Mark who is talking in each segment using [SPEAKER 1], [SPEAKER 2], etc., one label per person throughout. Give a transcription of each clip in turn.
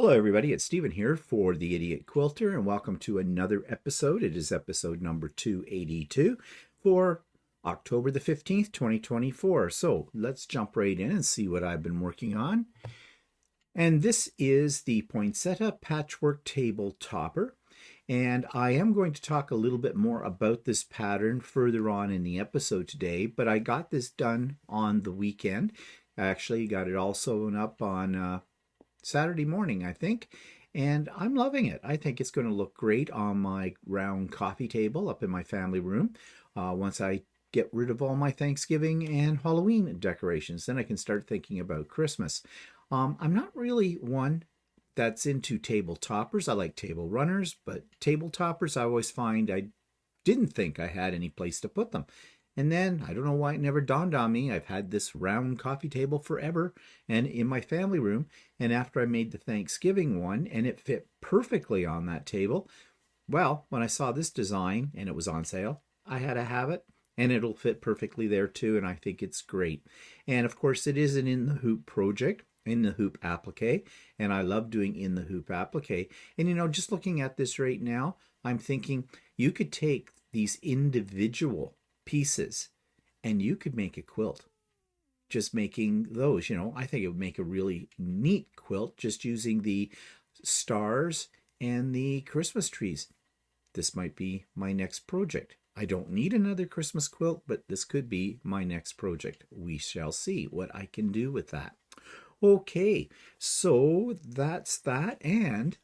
[SPEAKER 1] Hello, everybody. It's Stephen here for the Idiot Quilter, and welcome to another episode. It is episode number 282 for October the 15th, 2024. So let's jump right in and see what I've been working on. And this is the Poinsettia Patchwork Table Topper. And I am going to talk a little bit more about this pattern further on in the episode today, but I got this done on the weekend. I actually got it all sewn up on Saturday morning, I think, and I'm loving it. I think it's going to look great on my round coffee table up in my family room. Once I get rid of all my Thanksgiving and Halloween decorations, then I can start thinking about Christmas. I'm not really one that's into table toppers. I like table runners, but table toppers I always find I didn't think I had any place to put them. And then, I don't know why it never dawned on me, I've had this round coffee table forever and in my family room. And after I made the Thanksgiving one and it fit perfectly on that table, well, when I saw this design and it was on sale, I had to have it. And it'll fit perfectly there too, and I think it's great. And of course, it is an in the hoop project, in the hoop applique, and I love doing in the hoop applique. And you know, just looking at this right now, I'm thinking you could take these individual pieces and you could make a quilt just making those. I think it would make a really neat quilt just using the stars and the Christmas trees. This might be my next project. I don't need another Christmas quilt, but this could be my next project. We shall see what I can do with that. Okay, so that's that. And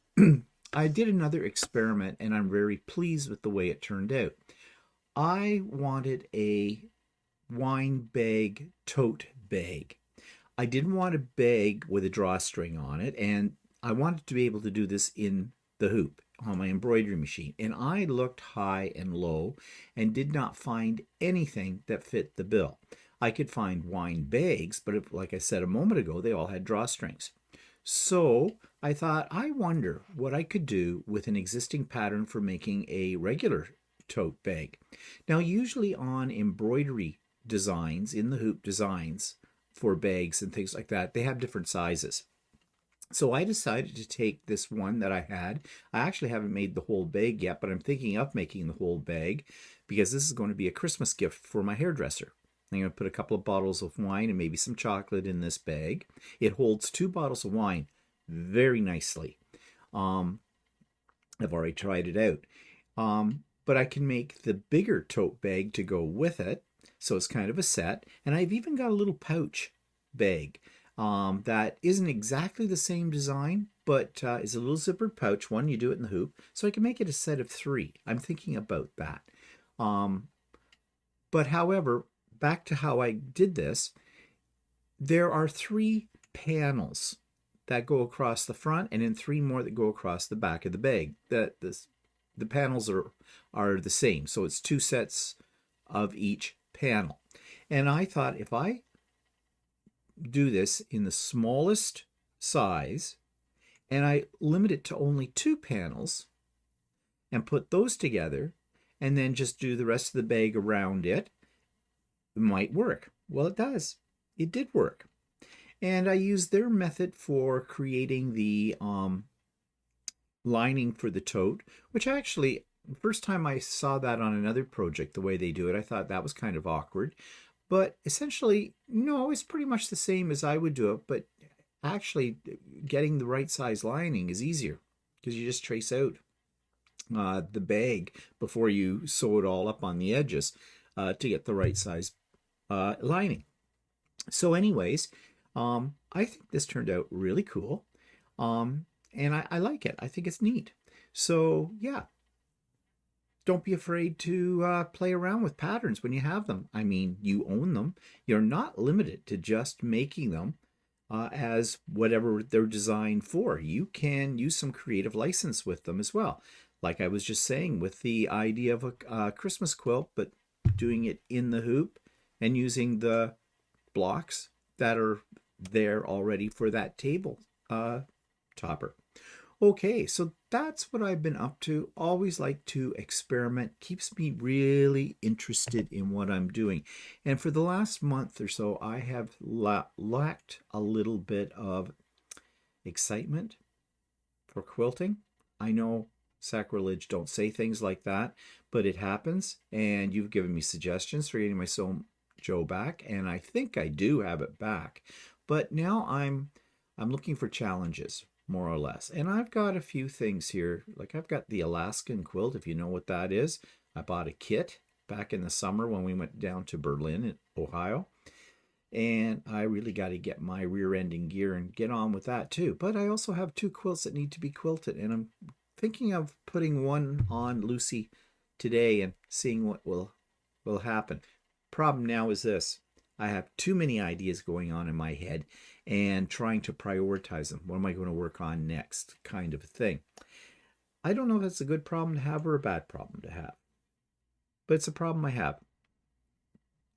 [SPEAKER 1] I did another experiment and I'm very pleased with the way it turned out. I wanted a wine bag tote bag. I didn't want a bag with a drawstring on it, and I wanted to be able to do this in the hoop on my embroidery machine. And I looked high and low and did not find anything that fit the bill. I could find wine bags, but like I said a moment ago, they all had drawstrings. So I thought, I wonder what I could do with an existing pattern for making a regular tote bag. Now, usually on embroidery designs, in the hoop designs for bags and things like that, they have different sizes. So I decided to take this one that I had. I actually haven't made the whole bag yet, but I'm thinking of making the whole bag because this is going to be a Christmas gift for my hairdresser. I'm going to put a couple of bottles of wine and maybe some chocolate in this bag. It holds 2 bottles of wine very nicely. I've already tried it out. But I can make the bigger tote bag to go with it. So it's kind of a set. And I've even got a little pouch bag that isn't exactly the same design, but is a little zippered pouch one. You do it in the hoop. So I can make it a set of 3. I'm thinking about that. But however, back to how I did this, there are 3 panels that go across the front and then 3 more that go across the back of the bag. The panels are the same, so it's 2 sets of each panel. And I thought if I do this in the smallest size and I limit it to only 2 panels and put those together and then just do the rest of the bag around it, it might work. Well, it does. It did work. And I used their method for creating the lining for the tote, which actually, the first time I saw that on another project, the way they do it, I thought that was kind of awkward. But essentially, no, it's pretty much the same as I would do it, but actually getting the right size lining is easier because you just trace out the bag before you sew it all up on the edges to get the right size lining. So anyways, I think this turned out really cool. And I like it. I think it's neat. So yeah, don't be afraid to play around with patterns when you have them. I mean, you own them. You're not limited to just making them as whatever they're designed for. You can use some creative license with them as well. Like I was just saying with the idea of a Christmas quilt, but doing it in the hoop and using the blocks that are there already for that table topper. Okay, so that's what I've been up to. Always like to experiment. Keeps me really interested in what I'm doing. And for the last month or so, I have lacked a little bit of excitement for quilting. I know sacrilege, don't say things like that, but it happens, and you've given me suggestions for getting my Sew Joe back, and I think I do have it back. But now I'm looking for challenges, more or less. And I've got a few things here. Like I've got the Alaskan quilt, if you know what that is. I bought a kit back in the summer when we went down to Berlin in Ohio. And I really got to get my rear end in gear and get on with that too. But I also have 2 quilts that need to be quilted, and I'm thinking of putting one on Lucy today and seeing what will happen. Problem now is this. I have too many ideas going on in my head and trying to prioritize them. What am I going to work on next, kind of a thing. I don't know if that's a good problem to have or a bad problem to have, but it's a problem I have.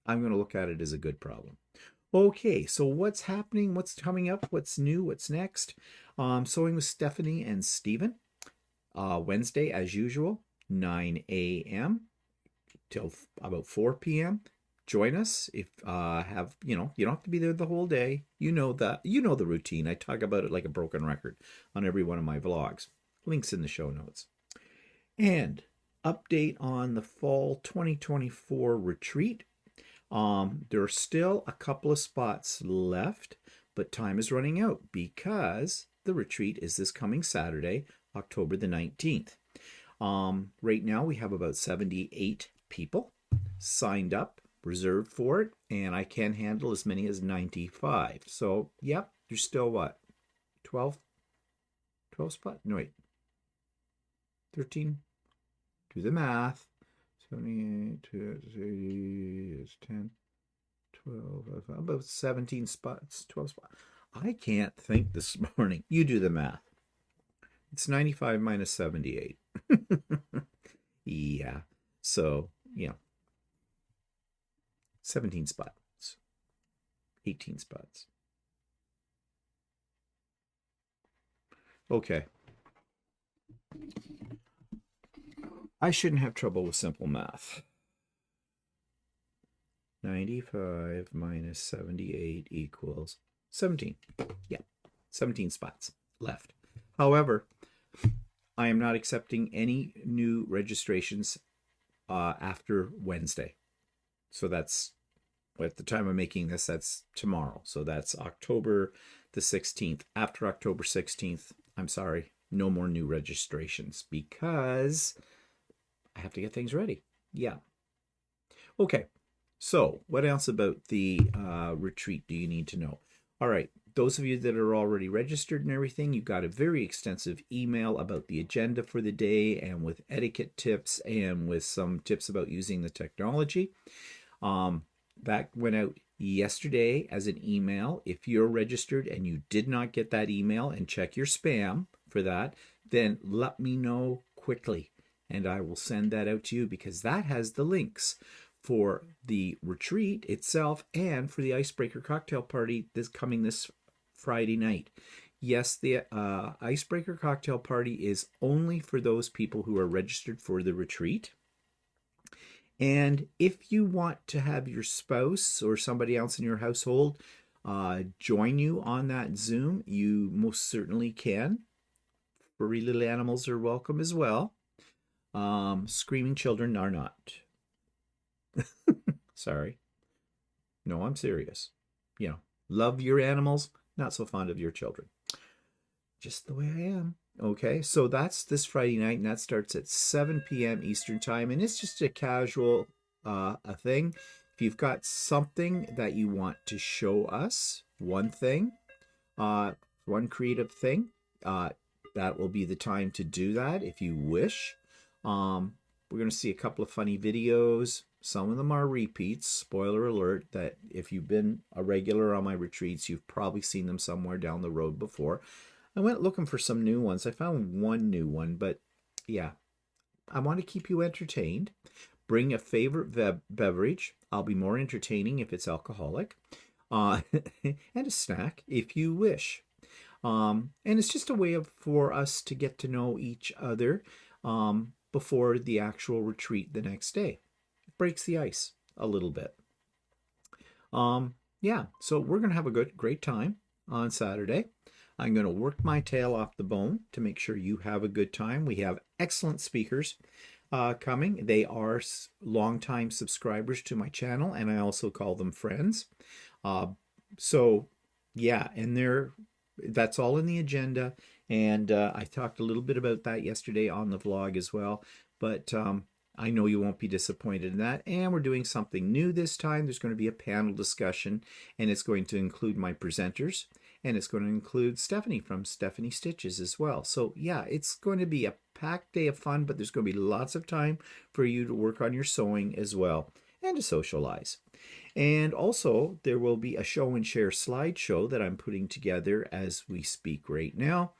[SPEAKER 1] I'm going to look at it as a good problem. Okay, so what's happening? What's coming up? What's new? What's next? Sewing with Stephanie and Stephen. Wednesday, as usual, 9 a.m. till about 4 p.m. Join us. If you don't have to be there the whole day. You know that. You know the routine. I talk about it like a broken record on every one of my vlogs. Links in the show notes. And update on the fall 2024 retreat. There are still a couple of spots left, but time is running out because the retreat is this coming Saturday, October the 19th. Right now we have about 78 people signed up, reserved for it, and I can handle as many as 95. So, yep, there's still what? 12 spots? No, wait. 13? Do the math. 78 is 10, 12, about 17 spots, 12 spots. I can't think this morning. You do the math. It's 95 minus 78. Yeah. So, 17 spots, 18 spots. Okay. I shouldn't have trouble with simple math. 95 minus 78 equals 17. Yeah, 17 spots left. However, I am not accepting any new registrations after Wednesday. So that's, at the time of making this, that's tomorrow. So that's October the 16th. After October 16th, I'm sorry, no more new registrations because I have to get things ready. Yeah. Okay. So what else about the retreat do you need to know? All right. Those of you that are already registered and everything, you got a very extensive email about the agenda for the day and with etiquette tips and with some tips about using the technology. That went out yesterday as an email. If you're registered and you did not get that email, and check your spam for that, then let me know quickly and I will send that out to you, because that has the links for the retreat itself and for the icebreaker cocktail party this Friday night. Yes, the icebreaker cocktail party is only for those people who are registered for the retreat. And if you want to have your spouse or somebody else in your household join you on that Zoom, you most certainly can. Furry little animals are welcome as well. Screaming children are not. Sorry. No, I'm serious. Love your animals, not so fond of your children. Just the way I am. Okay, so that's this Friday night, and that starts at 7 p.m. Eastern Time, and it's just a casual a thing. If you've got something that you want to show us, one creative thing, that will be the time to do that if you wish. We're going to see a couple of funny videos. Some of them are repeats. Spoiler alert, that if you've been a regular on my retreats, you've probably seen them somewhere down the road before. I went looking for some new ones. I found one new one, but yeah, I want to keep you entertained. Bring a favorite beverage. I'll be more entertaining if it's alcoholic. And a snack if you wish. And it's just a way for us to get to know each other before the actual retreat the next day. It breaks the ice a little bit. Yeah, so we're going to have a great time on Saturday. I'm going to work my tail off the bone to make sure you have a good time. We have excellent speakers coming. They are longtime subscribers to my channel, and I also call them friends. So yeah, and that's all in the agenda. And I talked a little bit about that yesterday on the vlog as well. But I know you won't be disappointed in that. And we're doing something new this time. There's going to be a panel discussion, and it's going to include my presenters, and it's going to include Stephanie from Stephanie Stitches as well. So yeah, it's going to be a packed day of fun, but there's going to be lots of time for you to work on your sewing as well and to socialize. And also, there will be a show and share slideshow that I'm putting together as we speak right now.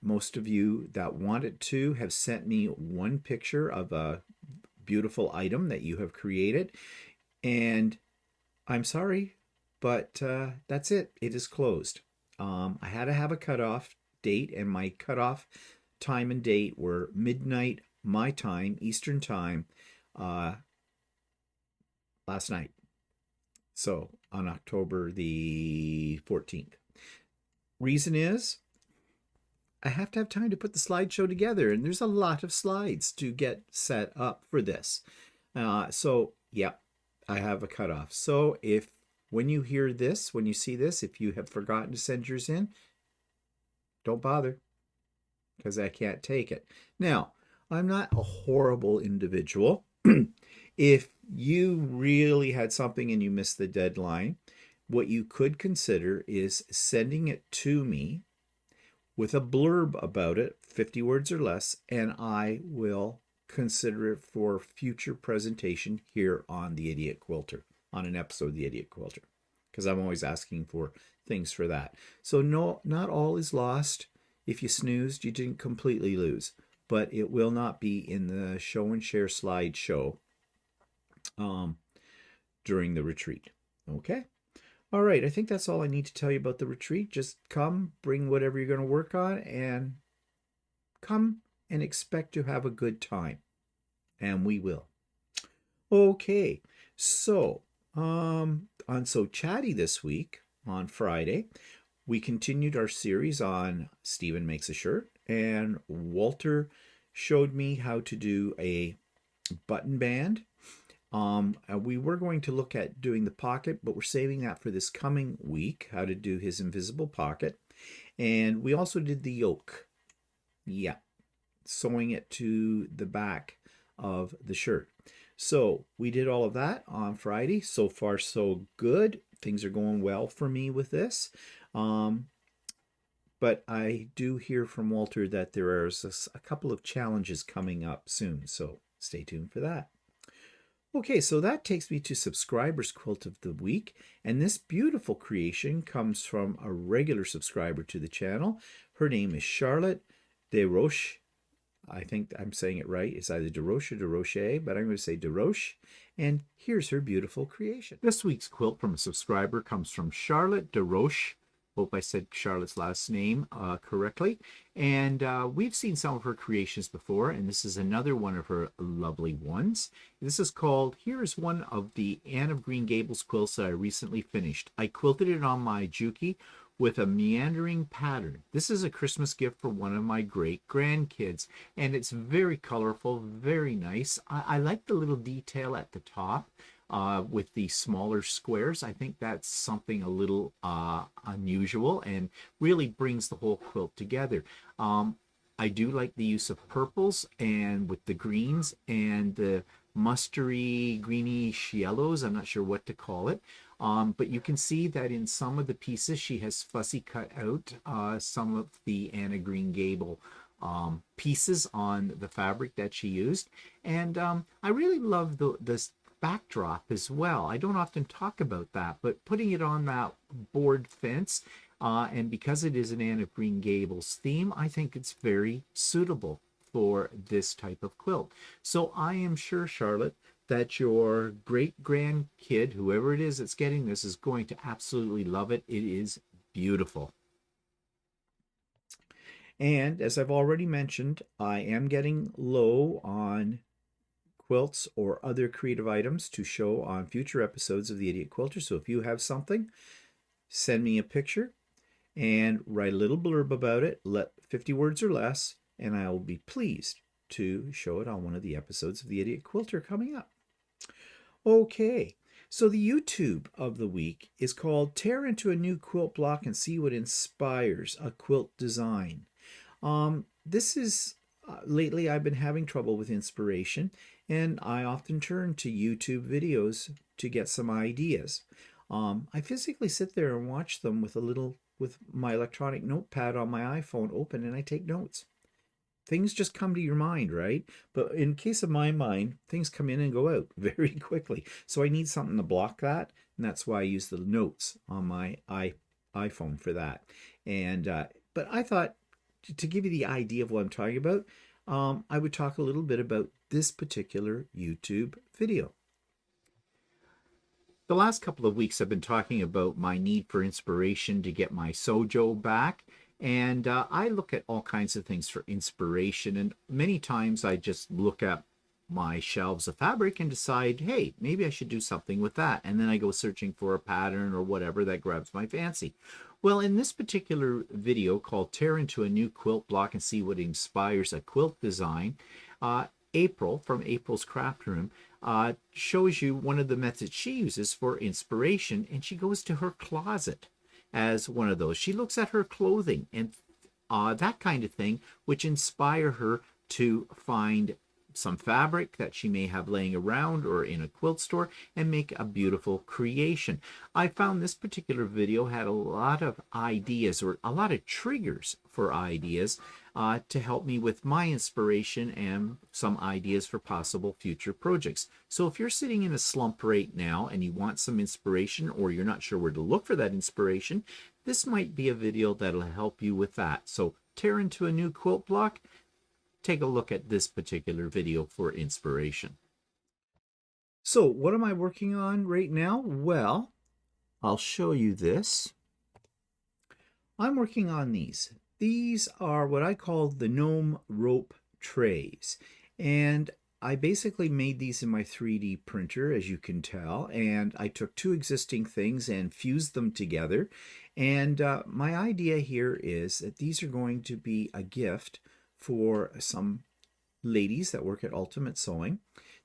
[SPEAKER 1] Most of you that wanted to have sent me one picture of a beautiful item that you have created. And I'm sorry, but that's it. It is closed. I had to have a cutoff date, and my cutoff time and date were midnight my time, Eastern time, last night. So on October the 14th. Reason is I have to have time to put the slideshow together, and there's a lot of slides to get set up for this. So yeah, I have a cutoff. So when you hear this, when you see this, if you have forgotten to send yours in, don't bother, because I can't take it. Now, I'm not a horrible individual. If you really had something and you missed the deadline, what you could consider is sending it to me with a blurb about it, 50 words or less, and I will consider it for future presentation here on The Idiot Quilter, on an episode of The Idiot Quilter, because I'm always asking for things for that. So no, not all is lost. If you snoozed, you didn't completely lose, but it will not be in the show and share slideshow during the retreat. Okay? All right, I think that's all I need to tell you about the retreat. Just come, bring whatever you're going to work on, and come and expect to have a good time. And we will. Okay, so on So Chatty this week, on Friday, we continued our series on Stephen Makes a Shirt, and Walter showed me how to do a button band. We were going to look at doing the pocket, but we're saving that for this coming week, how to do his invisible pocket. And we also did the yoke. Yeah, sewing it to the back of the shirt. So we did all of that on Friday. So far, so good. Things are going well for me with this. But I do hear from Walter that there is a couple of challenges coming up soon. So stay tuned for that. Okay, so that takes me to Subscriber's Quilt of the Week, and this beautiful creation comes from a regular subscriber to the channel. Her name is Charlotte DeRoche. I think I'm saying it right. It's either DeRoche or DeRoche, but I'm going to say DeRoche, and here's her beautiful creation. This week's quilt from a subscriber comes from Charlotte DeRoche. Hope I said Charlotte's last name correctly. And we've seen some of her creations before, and this is another one of her lovely ones. This is called, here is one of the Anne of Green Gables quilts that I recently finished. I quilted it on my Juki with a meandering pattern. This is a Christmas gift for one of my great grandkids, and it's very colorful, very nice. I like the little detail at the top. With the smaller squares. I think that's something a little unusual and really brings the whole quilt together. I do like the use of purples and with the greens and the mustardy greenish yellows. I'm not sure what to call it. But you can see that in some of the pieces she has fussy cut out some of the Anna Green Gable pieces on the fabric that she used. And I really love this backdrop as well. I don't often talk about that, but putting it on that board fence, and because it is an Anne of Green Gables theme, I think it's very suitable for this type of quilt. So I am sure, Charlotte, that your great-grandkid, whoever it is that's getting this, is going to absolutely love it. It is beautiful. And as I've already mentioned, I am getting low on quilts or other creative items to show on future episodes of The Idiot Quilter. So if you have something, send me a picture and write a little blurb about it, 50 words or less, and I will be pleased to show it on one of the episodes of the Idiot Quilter coming up. Okay, so the YouTube of the week is called Tear into a New Quilt Block and See What Inspires a Quilt Design. This is lately I've been having trouble with inspiration, and I often turn to YouTube videos to get some ideas. I physically sit there and watch them with my electronic notepad on my iPhone open, and I take notes. Things just come to your mind, right? But in case of my mind, things come in and go out very quickly. So I need something to block that, and that's why I use the notes on my iPhone for that. And but I thought to give you the idea of what I'm talking about, I would talk a little bit about this particular YouTube video. The last couple of weeks I've been talking about my need for inspiration to get my sojo back. And I look at all kinds of things for inspiration. And many times I just look at my shelves of fabric and decide, hey, maybe I should do something with that. And then I go searching for a pattern or whatever that grabs my fancy. Well, in this particular video called Tear into a New Quilt Block and See What Inspires a Quilt Design, April from April's Craft Room shows you one of the methods she uses for inspiration, and she goes to her closet as one of those. She looks at her clothing and that kind of thing, which inspire her to find some fabric that she may have laying around or in a quilt store and make a beautiful creation. I found this particular video had a lot of ideas, or a lot of triggers for ideas to help me with my inspiration and some ideas for possible future projects. So if you're sitting in a slump right now and you want some inspiration, or you're not sure where to look for that inspiration, this might be a video that'll help you with that. So tear into a new quilt block. Take a look at this particular video for inspiration. So what am I working on right now? Well, I'll show you this. I'm working on these. These are what I call the Gnome rope trays. And I basically made these in my 3D printer, as you can tell. And I took two existing things and fused them together. And my idea here is that these are going to be a gift for some ladies that work at Ultimate Sewing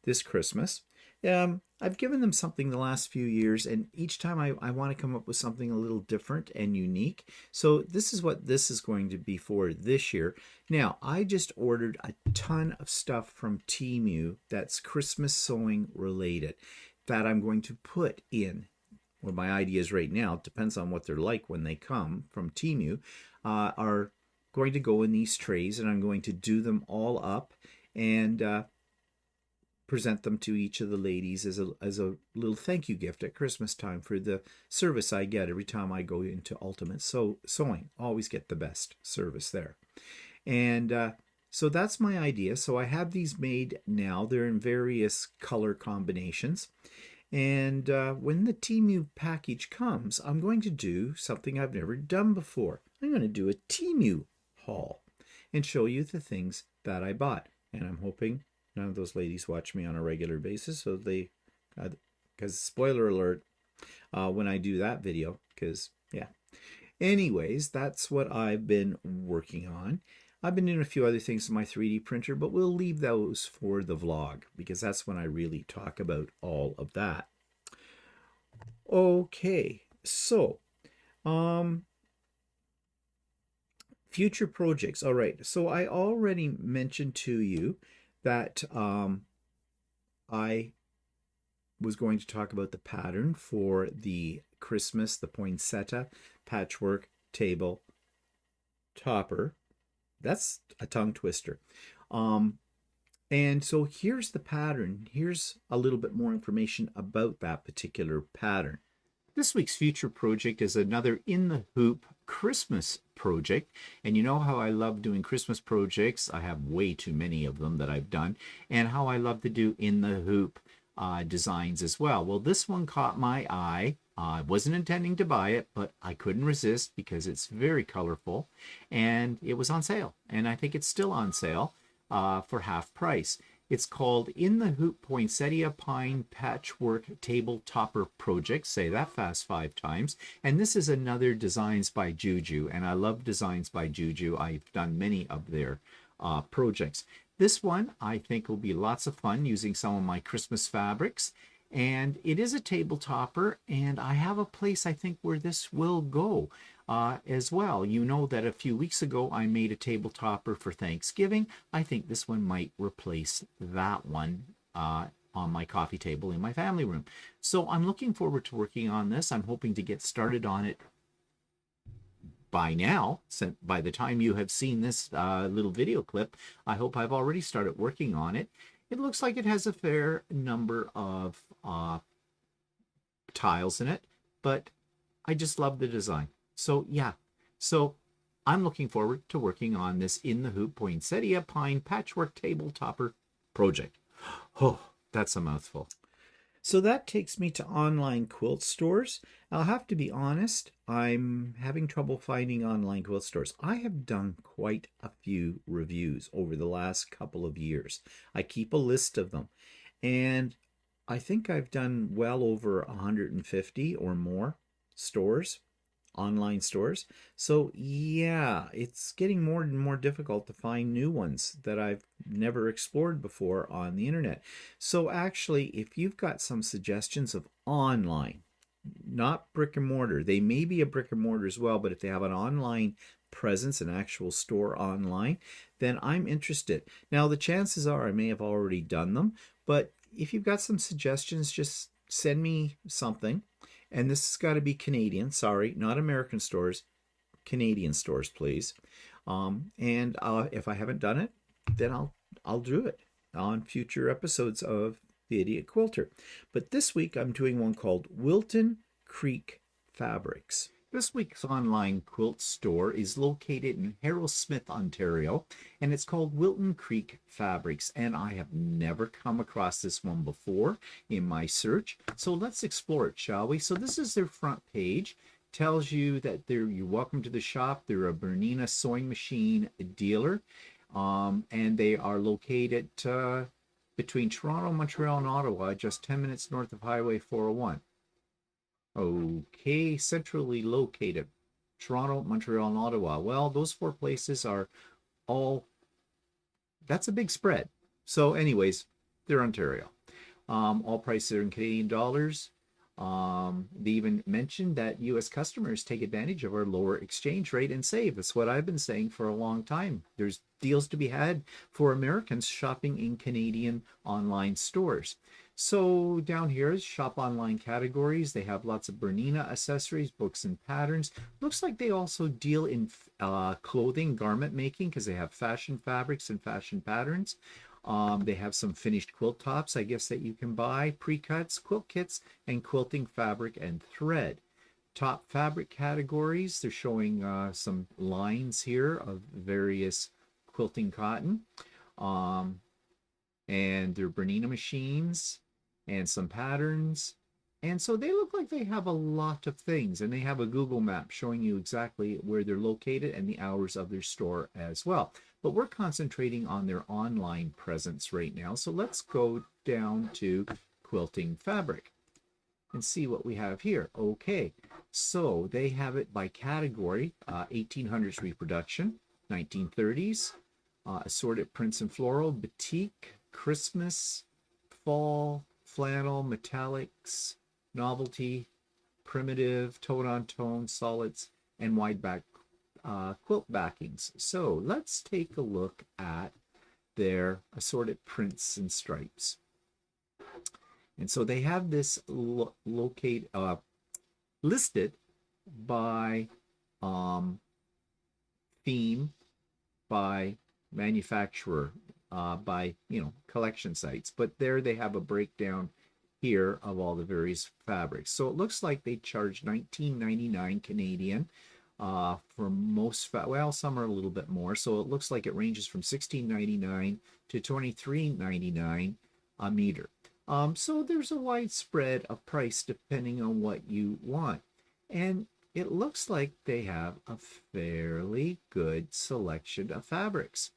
[SPEAKER 1] this Christmas. I've given them something the last few years, and each time I want to come up with something a little different and unique. So this is what this is going to be for this year. Now, I just ordered a ton of stuff from Temu that's Christmas sewing related that I'm going to put in. Well, my ideas right now, it depends on what they're like when they come from Temu, are going to go in these trays, and I'm going to do them all up and present them to each of the ladies as a little thank you gift at Christmas time for the service I get every time I go into Ultimate Sewing. Always get the best service there. And so that's my idea. So I have these made now. They're in various color combinations. And when the Temu package comes, I'm going to do something I've never done before. I'm going to do a Temu haul and show you the things that I bought. And I'm hoping none of those ladies watch me on a regular basis, so they, because spoiler alert, when I do that video, because yeah. Anyways, that's what I've been working on. I've been doing a few other things in my 3D printer, but we'll leave those for the vlog because that's when I really talk about all of that. Okay, so future projects. All right, so I already mentioned to you that I was going to talk about the pattern for the Christmas, the Poinsettia Patchwork Table Topper. That's a tongue twister. And so here's the pattern. Here's a little bit more information about that particular pattern. This week's future project is another In the Hoop Christmas project. And you know how I love doing Christmas projects. I have way too many of them that I've done. And how I love to do In the Hoop designs as well. Well, this one caught my eye. I wasn't intending to buy it, but I couldn't resist because it's very colorful. And it was on sale. And I think it's still on sale for half price. It's called In the Hoop Poinsettia Pine Patchwork Table Topper Project. Say that fast 5 times. And this is another Designs by JuJu, and I love Designs by JuJu. I've done many of their projects. This one I think will be lots of fun using some of my Christmas fabrics. And it is a table topper, and I have a place I think where this will go as well. You know that a few weeks ago I made a table topper for Thanksgiving. I think this one might replace that one on my coffee table in my family room. So I'm looking forward to working on this. I'm hoping to get started on it by now. So by the time you have seen this little video clip, I hope I've already started working on it. It looks like it has a fair number of tiles in it, but I just love the design. So yeah, so I'm looking forward to working on this In the Hoop Poinsettia Pine Patchwork Table Topper project. Oh, that's a mouthful. So that takes me to online quilt stores. I'll have to be honest, I'm having trouble finding online quilt stores. I have done quite a few reviews over the last couple of years. I keep a list of them, and I think I've done well over 150 or more stores, online stores. So yeah, it's getting more and more difficult to find new ones that I've never explored before on the internet. So actually, if you've got some suggestions of online, not brick and mortar, they may be a brick and mortar as well, but if they have an online presence, an actual store online, then I'm interested. Now, the chances are I may have already done them, but if you've got some suggestions, just send me something. And this has got to be Canadian, sorry, not American stores, Canadian stores, please. And if I haven't done it, then I'll do it on future episodes of the Idiot Quilter. But this week I'm doing one called Wilton Creek Fabrics. This week's online quilt store is located in Harrowsmith, Ontario, and it's called Wilton Creek Fabrics, and I have never come across this one before in my search. So let's explore it, shall we? So this is their front page. Tells you that you're welcome to the shop. They're a Bernina sewing machine dealer, and they are located between Toronto, Montreal, and Ottawa, just 10 minutes north of Highway 401. Okay, centrally located. Toronto, Montreal, and Ottawa. Well, those 4 places are all, that's a big spread. So anyways, they're Ontario. All prices are in Canadian dollars. They even mentioned that U.S. customers take advantage of our lower exchange rate and save. That's what I've been saying for a long time. There's deals to be had for Americans shopping in Canadian online stores. So down here is shop online categories. They have lots of Bernina accessories, books, and patterns. Looks like they also deal in clothing, garment making, because they have fashion fabrics and fashion patterns. They have some finished quilt tops, I guess, that you can buy, pre-cuts, quilt kits, and quilting fabric and thread. Top fabric categories, they're showing some lines here of various quilting cotton. And they're Bernina machines and some patterns. And so they look like they have a lot of things, and they have a Google map showing you exactly where they're located and the hours of their store as well. But we're concentrating on their online presence right now. So let's go down to Quilting Fabric and see what we have here. Okay, so they have it by category, 1800s reproduction, 1930s, assorted prints and floral, batik, Christmas, fall, flannel, metallics, novelty, primitive, tone-on-tone, solids, and wide back quilt backings. So let's take a look at their assorted prints and stripes. And so they have this listed by theme, by manufacturer, by collection sites, but there they have a breakdown here of all the various fabrics. So it looks like they charge $19.99 Canadian for most well, some are a little bit more, so it looks like it ranges from $16.99 to $23.99 a meter. So there's a wide spread of price depending on what you want, and it looks like they have a fairly good selection of fabrics.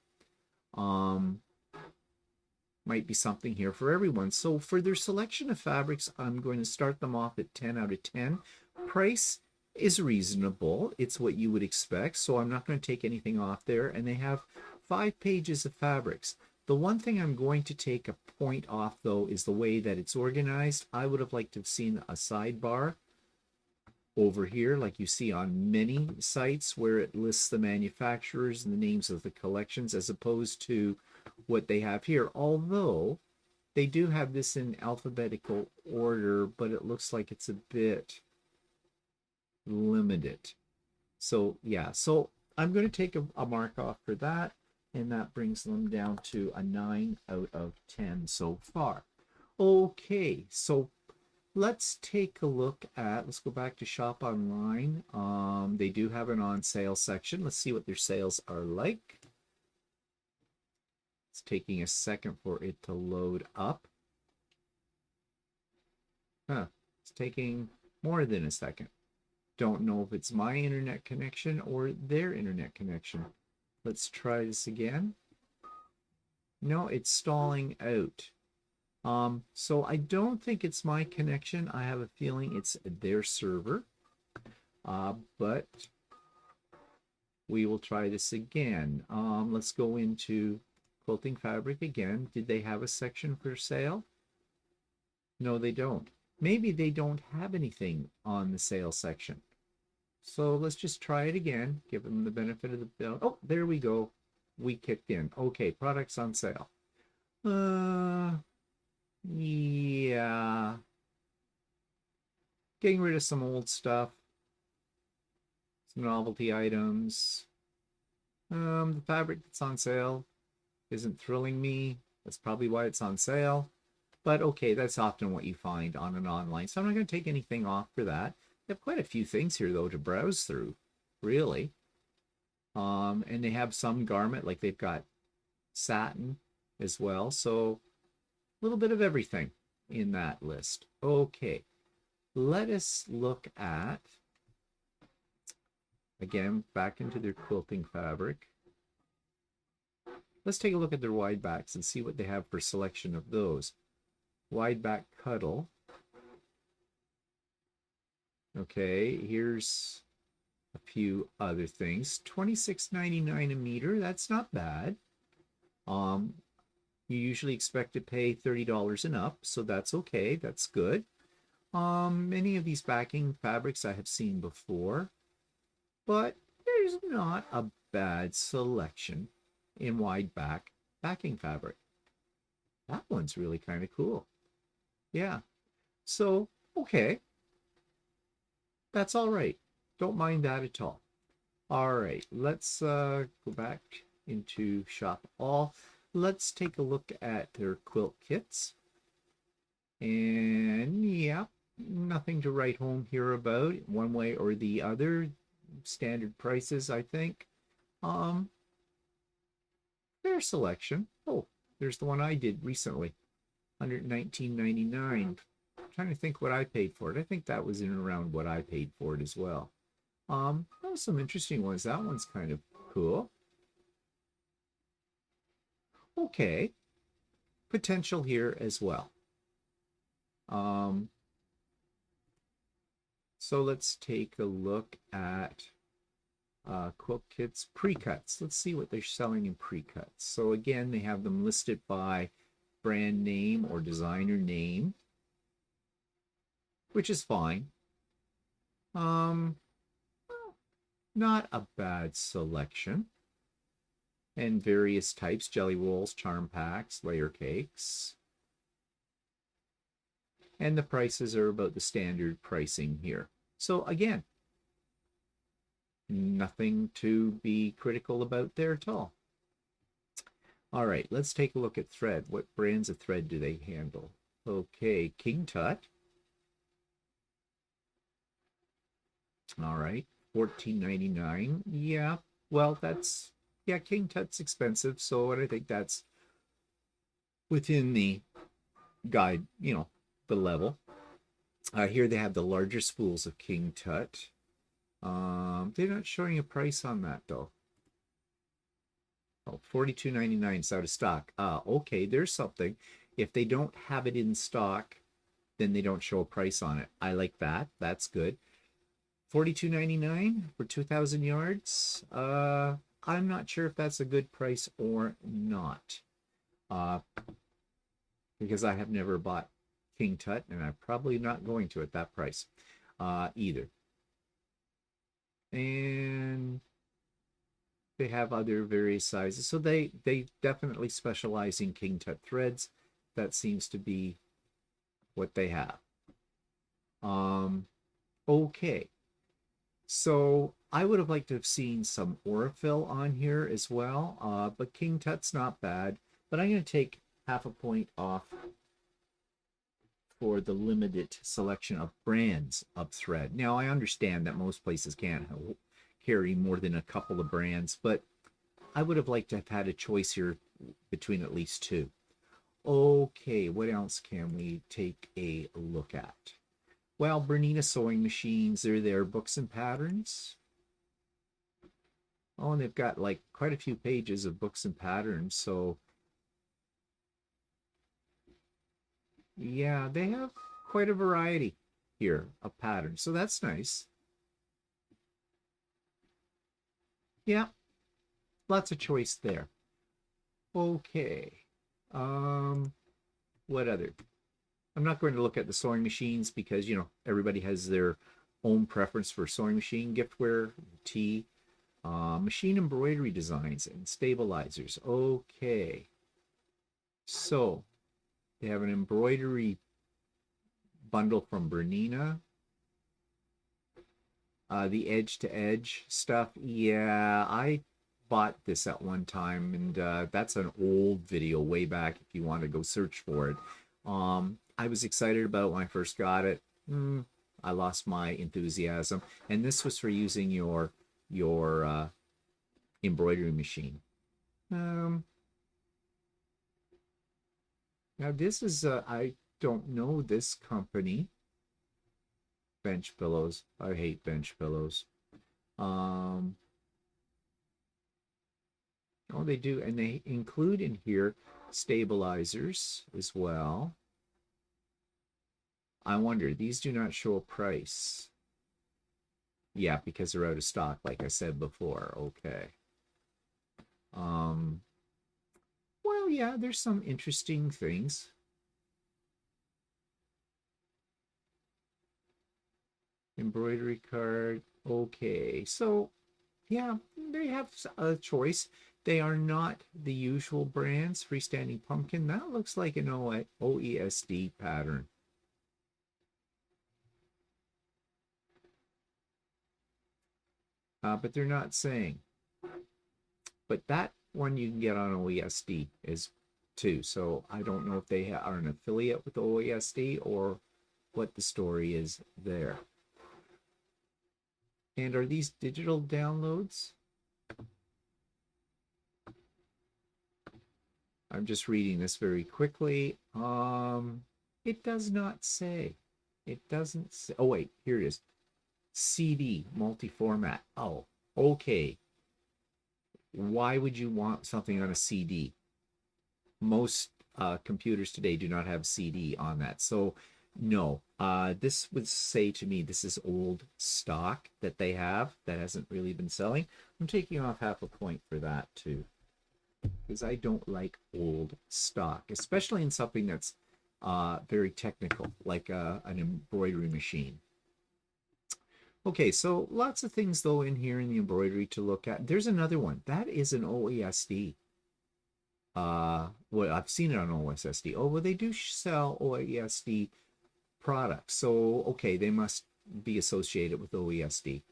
[SPEAKER 1] might be something here for everyone. So for their selection of fabrics, I'm going to start them off at 10 out of 10. Price is reasonable. It's what you would expect, so I'm not going to take anything off there. And they have 5 pages of fabrics. The one thing I'm going to take a point off, though, is the way that it's organized. I would have liked to have seen a sidebar over here, like you see on many sites, where it lists the manufacturers and the names of the collections, as opposed to what they have here. Although they do have this in alphabetical order, but it looks like it's a bit limited. So yeah, so I'm going to take a mark off for that, and that brings them down to a 9 out of 10 so far. Okay, so let's take a look at, let's go back to shop online. They do have an on sale section. Let's see what their sales are like. It's taking a second for it to load up. It's taking more than a second. Don't know if it's my internet connection or their internet connection. Let's try this again. No, it's stalling out. So I don't think it's my connection. I have a feeling it's their server. But we will try this again. Let's go into Quilting Fabric again. Did they have a section for sale? No, they don't. Maybe they don't have anything on the sale section. So let's just try it again. Give them the benefit of the doubt. Oh, there we go. We kicked in. Okay, products on sale. Yeah. Getting rid of some old stuff. Some novelty items. The fabric that's on sale isn't thrilling me. That's probably why it's on sale. But okay, that's often what you find on an online. So I'm not going to take anything off for that. They have quite a few things here, though, to browse through, really. And they have some garment, like they've got satin as well. So a little bit of everything in that list. Okay, let us look at, again, back into their Quilting Fabric. Let's take a look at their wide backs and see what they have for selection of those. Wide back cuddle. Okay, here's a few other things. $26.99 a meter. That's not bad. You usually expect to pay $30 and up, so that's okay. That's good. Many of these backing fabrics I have seen before, but there's not a bad selection in wide back backing fabric. That one's really kind of cool. Yeah. So, okay. That's all right. Don't mind that at all. All right. Let's go back into Shop All. Let's take a look at their quilt kits. And yeah, nothing to write home here about one way or the other. Standard prices, I think. Their selection. Oh, there's the one I did recently. $119.99. Trying to think what I paid for it. I think that was in and around what I paid for it as well. Those some interesting ones. That one's kind of cool. Okay. Potential here as well. So let's take a look at quilt kits pre-cuts. Let's see what they're selling in pre-cuts. So again, they have them listed by brand name or designer name, which is fine. Not a bad selection. And various types: jelly rolls, charm packs, layer cakes. And the prices are about the standard pricing here. So again, nothing to be critical about there at all. All right, let's take a look at thread. What brands of thread do they handle? Okay, King Tut. All right, $14.99. Yeah, well, that's, yeah, King Tut's expensive, so I think that's within the guide, you know, the level. Here they have the larger spools of King Tut. They're not showing a price on that, though. Oh, $42.99 is out of stock. Okay, there's something. If they don't have it in stock, then they don't show a price on it. I like that. That's good. $42.99 for 2,000 yards. I'm not sure if that's a good price or not. Because I have never bought King Tut, and I'm probably not going to at that price either. And they have other various sizes. So they definitely specialize in King Tut threads. That seems to be what they have. Okay. So I would have liked to have seen some Aurifil on here as well. But King Tut's not bad. But I'm going to take half a point off for the limited selection of brands of thread. Now, I understand that most places can't carry more than a couple of brands, but I would have liked to have had a choice here between at least two. Okay, what else can we take a look at? Well, Bernina sewing machines, they're there. Books and patterns. Oh, and they've got like quite a few pages of books and patterns, so yeah, they have quite a variety here of patterns, so that's nice. Yeah, lots of choice there. Okay. What other? I'm not going to look at the sewing machines because, you know, everybody has their own preference for sewing machine, giftware, tea, machine embroidery designs, and stabilizers. Okay. So, they have an embroidery bundle from Bernina. The edge-to-edge stuff. Yeah, I bought this at one time, and that's an old video way back if you want to go search for it. I was excited about it when I first got it. I lost my enthusiasm. And this was for using your embroidery machine. Now this is, I don't know this company. Bench pillows. I hate bench pillows. Oh, they do, and they include in here stabilizers as well. I wonder, these do not show a price. Yeah, because they're out of stock, like I said before. Okay. Well, yeah, there's some interesting things. Embroidery card. Okay, so yeah, they have a choice. They are not the usual brands. Freestanding pumpkin, that looks like an OESD pattern. But they're not saying. But that one you can get on OESD is too. So I don't know if they are an affiliate with OESD or what the story is there. And are these digital downloads? I'm just reading this very quickly. It does not say. It doesn't say. Oh, wait, here it is. CD, multi-format. Oh, okay. Why would you want something on a CD? Most computers today do not have CD on that. So, no. This would say to me this is old stock that they have that hasn't really been selling. I'm taking off half a point for that, too. Because I don't like old stock, especially in something that's very technical, like an embroidery machine. Okay, so lots of things, though, in here in the embroidery to look at. There's another one. That is an OESD. Well, I've seen it on OESD. Oh, well, they do sell OESD products. So, okay, they must be associated with OESD.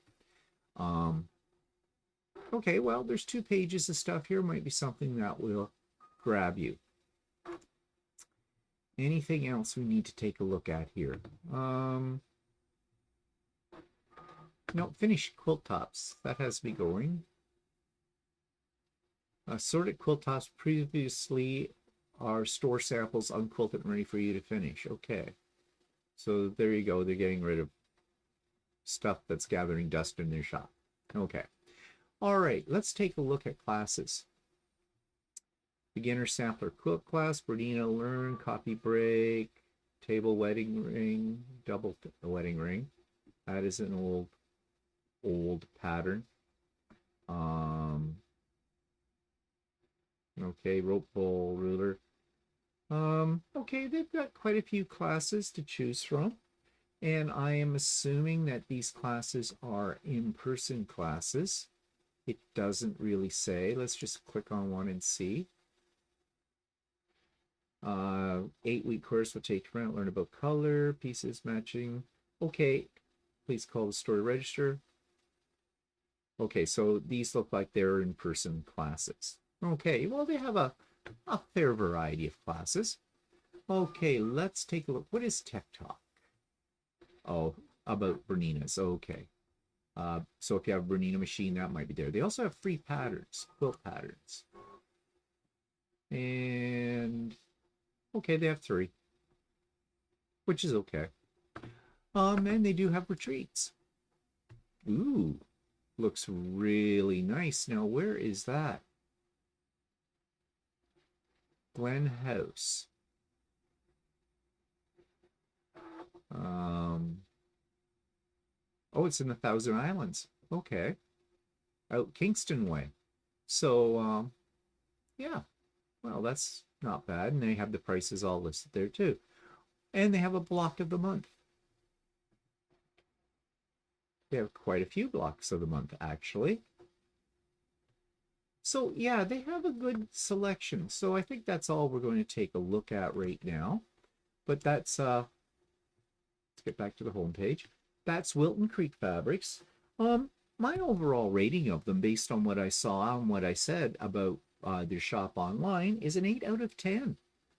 [SPEAKER 1] Okay, well, there's 2 pages of stuff here. Might be something that will grab you. Anything else we need to take a look at here? No, finished quilt tops. That has me going. Sorted quilt tops previously are store samples unquilted and ready for you to finish. Okay. So there you go. They're getting rid of stuff that's gathering dust in their shop. Okay. All right, let's take a look at classes. Beginner Sampler Quilt Class, Bernina Learn, Copy Break, Table Wedding Ring, Double Wedding Ring. That is an old pattern. Okay, rope bowl, ruler. Okay, they've got quite a few classes to choose from. And I am assuming that these classes are in-person classes. It doesn't really say. Let's just click on one and see. 8-week course will take around, learn about color, pieces matching. Okay, please call the store to register. Okay, so these look like they're in-person classes. Okay, well, they have a fair variety of classes. Okay, let's take a look. What is Tech Talk? Oh, about Bernina's. Okay. So if you have a Bernina machine, that might be there. They also have free patterns, quilt patterns. And okay, they have 3, which is okay. And they do have retreats. Ooh, looks really nice. Now, where is that? Glen House. Oh, it's in the Thousand Islands. Okay. Out Kingston way. So, yeah. Well, that's not bad. And they have the prices all listed there too. And they have a block of the month. They have quite a few blocks of the month, actually. So, yeah, they have a good selection. So I think that's all we're going to take a look at right now. But that's, let's get back to the home page. That's Wilton Creek Fabrics. My overall rating of them, based on what I saw and what I said about their shop online, is an 8 out of 10.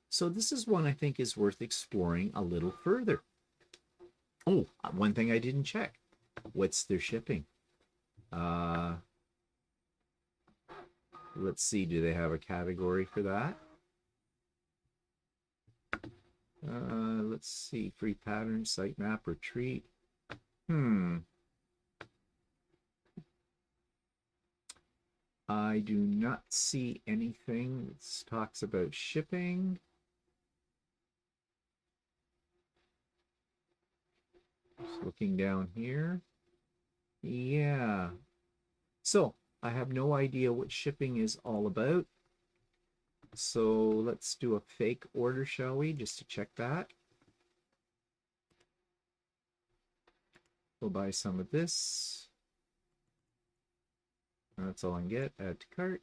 [SPEAKER 1] So this is one I think is worth exploring a little further. Oh, one thing I didn't check. What's their shipping? Let's see, do they have a category for that? Let's see, free pattern, sitemap, retreat. I do not see anything that talks about shipping. Just looking down here. Yeah. So, I have no idea what shipping is all about. So, let's do a fake order, shall we? Just to check that. We'll buy some of this. That's all I can get. Add to cart.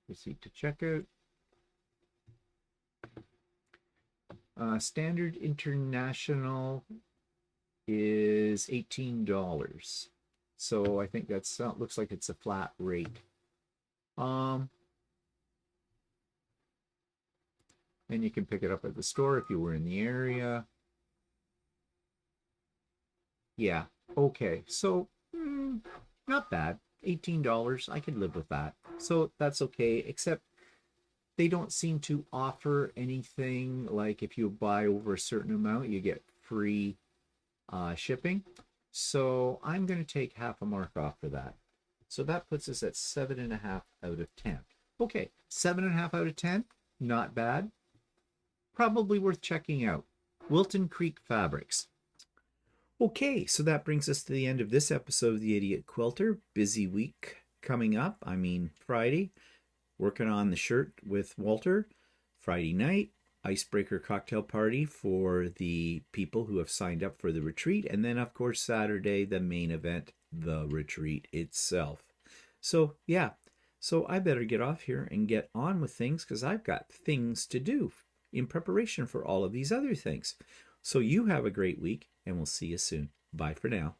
[SPEAKER 1] Receipt to checkout. Standard international is $18. So I think that's looks like it's a flat rate. And you can pick it up at the store if you were in the area. Yeah, okay. So not bad. $18. I could live with that. So that's okay, except they don't seem to offer anything like if you buy over a certain amount, you get free shipping. So I'm going to take half a mark off for that. So that puts us at 7.5 out of 10. Okay, 7.5 out of 10. Not bad. Probably worth checking out. Wilton Creek Fabrics. Okay, so that brings us to the end of this episode of the Idiot Quilter. Busy week coming up. I mean, Friday, working on the shirt with Walter. Friday night, icebreaker cocktail party for the people who have signed up for the retreat. And then, of course, Saturday, the main event, the retreat itself. So, yeah. So I better get off here and get on with things because I've got things to do in preparation for all of these other things. So you have a great week, and we'll see you soon. Bye for now.